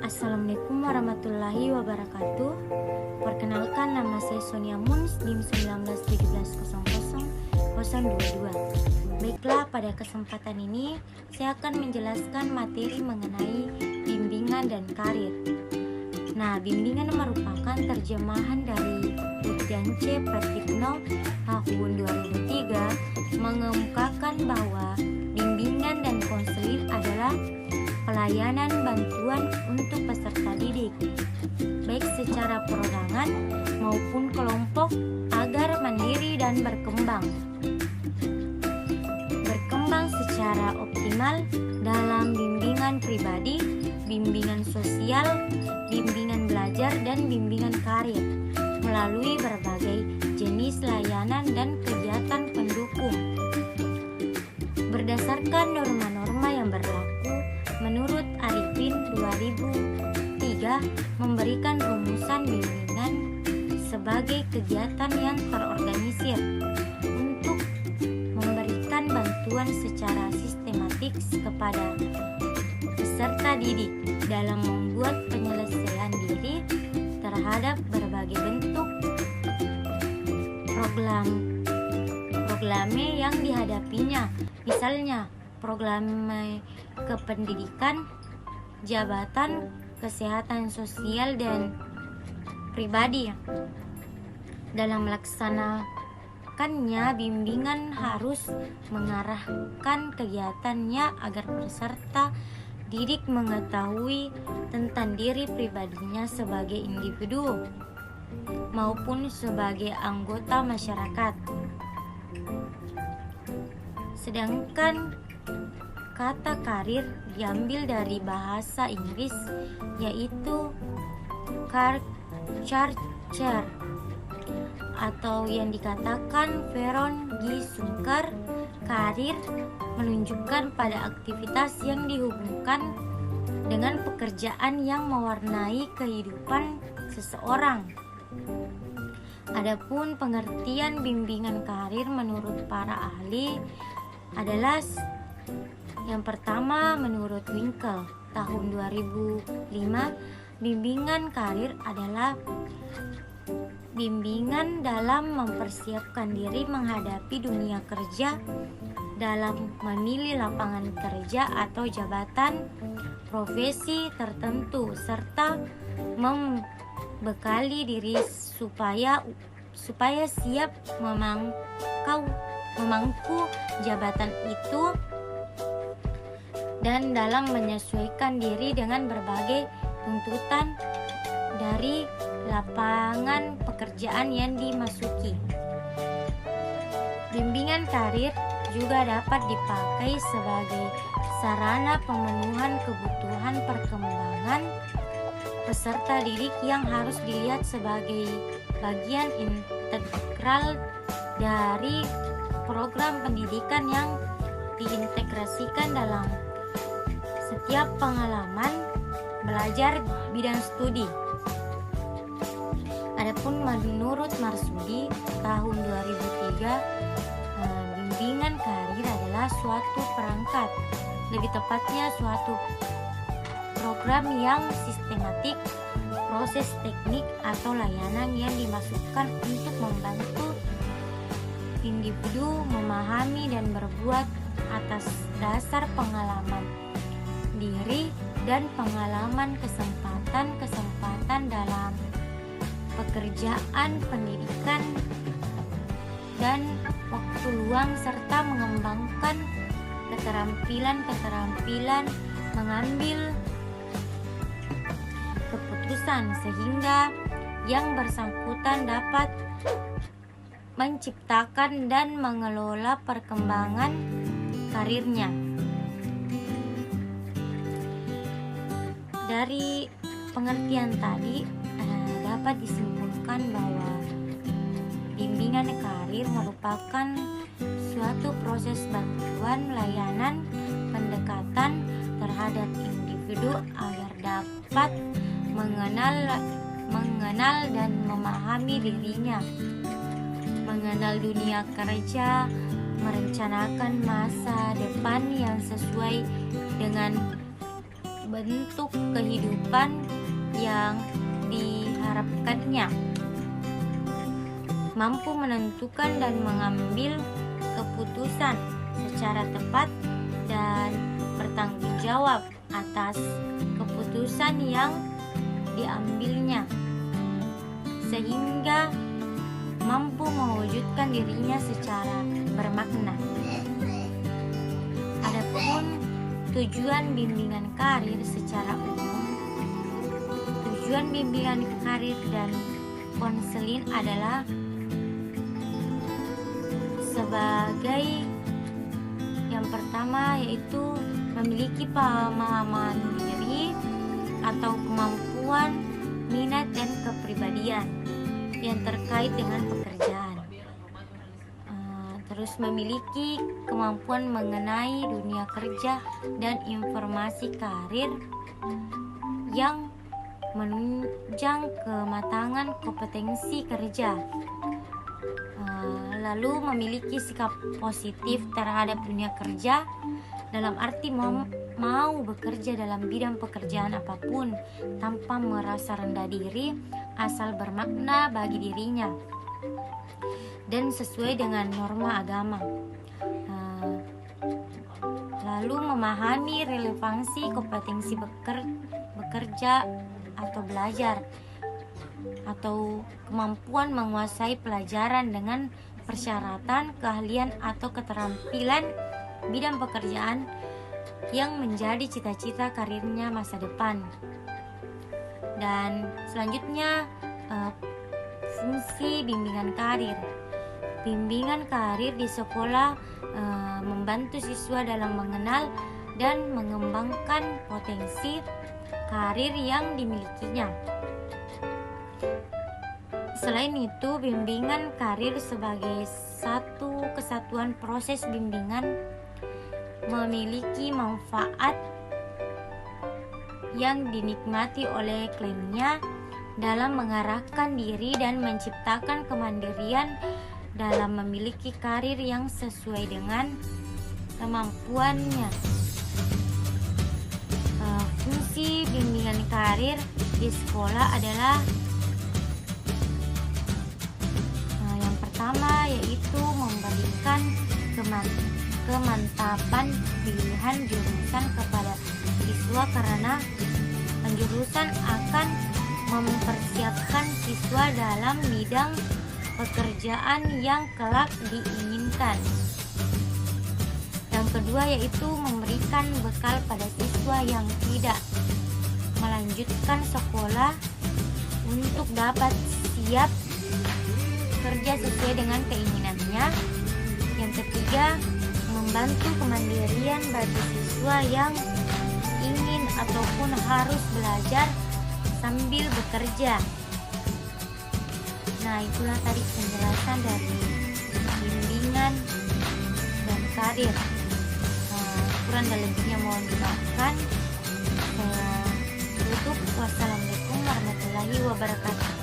Assalamualaikum warahmatullahi wabarakatuh. Perkenalkan, nama saya Sonia Muns, NIM 1917000022. Baiklah, pada kesempatan ini saya akan menjelaskan materi mengenai bimbingan dan karir. Nah, bimbingan merupakan terjemahan dari Ujian C Pratikno tahun 2003 mengemukakan bahwa bimbingan dan konseling adalah pelayanan bantuan untuk peserta didik, baik secara perorangan maupun kelompok, agar mandiri dan berkembang secara optimal dalam bimbingan pribadi, bimbingan sosial, bimbingan belajar, dan bimbingan karir melalui berbagai jenis layanan dan kegiatan pendukung. Berdasarkan norma-norma yang berlaku, menurut Arifin 2003 memberikan rumusan bimbingan sebagai kegiatan yang terorganisir untuk memberikan bantuan secara sistematik kepada peserta didik dalam membuat penyelesaian diri terhadap berbagai bentuk program yang dihadapinya, misalnya program kependidikan, jabatan, kesehatan sosial, dan pribadi. Dalam melaksanakannya, bimbingan harus mengarahkan kegiatannya agar peserta didik mengetahui tentang diri pribadinya sebagai individu maupun sebagai anggota masyarakat. Sedangkan kata karir diambil dari bahasa Inggris, yaitu career, atau yang dikatakan Veron G. Sungkar, karir menunjukkan pada aktivitas yang dihubungkan dengan pekerjaan yang mewarnai kehidupan seseorang. Adapun pengertian bimbingan karir menurut para ahli adalah: yang pertama, menurut Winkel tahun 2005, bimbingan karir adalah bimbingan dalam mempersiapkan diri menghadapi dunia kerja, dalam memilih lapangan kerja atau jabatan profesi tertentu, serta membekali diri supaya siap memangku jabatan itu, dan dalam menyesuaikan diri dengan berbagai tuntutan dari lapangan pekerjaan yang dimasuki. Bimbingan karir juga dapat dipakai sebagai sarana pemenuhan kebutuhan perkembangan peserta didik yang harus dilihat sebagai bagian integral dari program pendidikan yang diintegrasikan dalam setiap pengalaman belajar bidang studi. Adapun menurut Marsudi tahun 2003, bimbingan karir adalah suatu perangkat, lebih tepatnya suatu program yang sistematik, proses teknik atau layanan yang dimasukkan untuk membantu individu memahami dan berbuat atas dasar pengalaman diri dan pengalaman kesempatan dalam pekerjaan, pendidikan, dan waktu luang, serta mengembangkan keterampilan mengambil keputusan sehingga yang bersangkutan dapat menciptakan dan mengelola perkembangan karirnya. Dari pengertian tadi dapat disimpulkan bahwa bimbingan karir merupakan suatu proses bantuan, layanan, pendekatan terhadap individu agar dapat mengenal dan memahami dirinya, mengenal dunia kerja, merencanakan masa depan yang sesuai dengan bentuk kehidupan yang diharapkannya, mampu menentukan dan mengambil keputusan secara tepat dan bertanggung jawab atas keputusan yang diambilnya, sehingga mampu mewujudkan dirinya secara bermakna. Adapun tujuan bimbingan karir secara umum, tujuan bimbingan karir dan konseling adalah sebagai yang pertama, yaitu memiliki pemahaman diri atau kemampuan, minat dan kepribadian yang terkait dengan pekerjaan. Terus memiliki kemampuan mengenai dunia kerja dan informasi karir yang menunjang kematangan kompetensi kerja. Lalu memiliki sikap positif terhadap dunia kerja, dalam arti mau bekerja dalam bidang pekerjaan apapun tanpa merasa rendah diri, asal bermakna bagi dirinya dan sesuai dengan norma agama. Lalu memahami relevansi kompetensi bekerja atau belajar, atau kemampuan menguasai pelajaran dengan persyaratan, keahlian atau keterampilan bidang pekerjaan yang menjadi cita-cita karirnya masa depan. Dan selanjutnya fungsi bimbingan karir. Bimbingan karir di sekolah membantu siswa dalam mengenal dan mengembangkan potensi karir yang dimilikinya. Selain itu, bimbingan karir sebagai satu kesatuan proses bimbingan memiliki manfaat yang dinikmati oleh kliennya dalam mengarahkan diri dan menciptakan kemandirian dalam memiliki karir yang sesuai dengan kemampuannya. Fungsi bimbingan karir di sekolah adalah yang pertama, yaitu memberikan kemantapan pilihan jurusan kepada siswa, karena penjurusan akan mempersiapkan siswa dalam bidang pekerjaan yang kelak diinginkan. Yang kedua, yaitu memberikan bekal pada siswa yang tidak melanjutkan sekolah untuk dapat siap kerja sesuai dengan keinginannya. Yang ketiga, membantu kemandirian bagi siswa yang ingin ataupun harus belajar sambil bekerja. Nah, itulah tadi penjelasan dari bimbingan dan karir. Kurang dan lebihnya mohon dimaafkan. Saya tutup. Wassalamualaikum warahmatullahi wabarakatuh.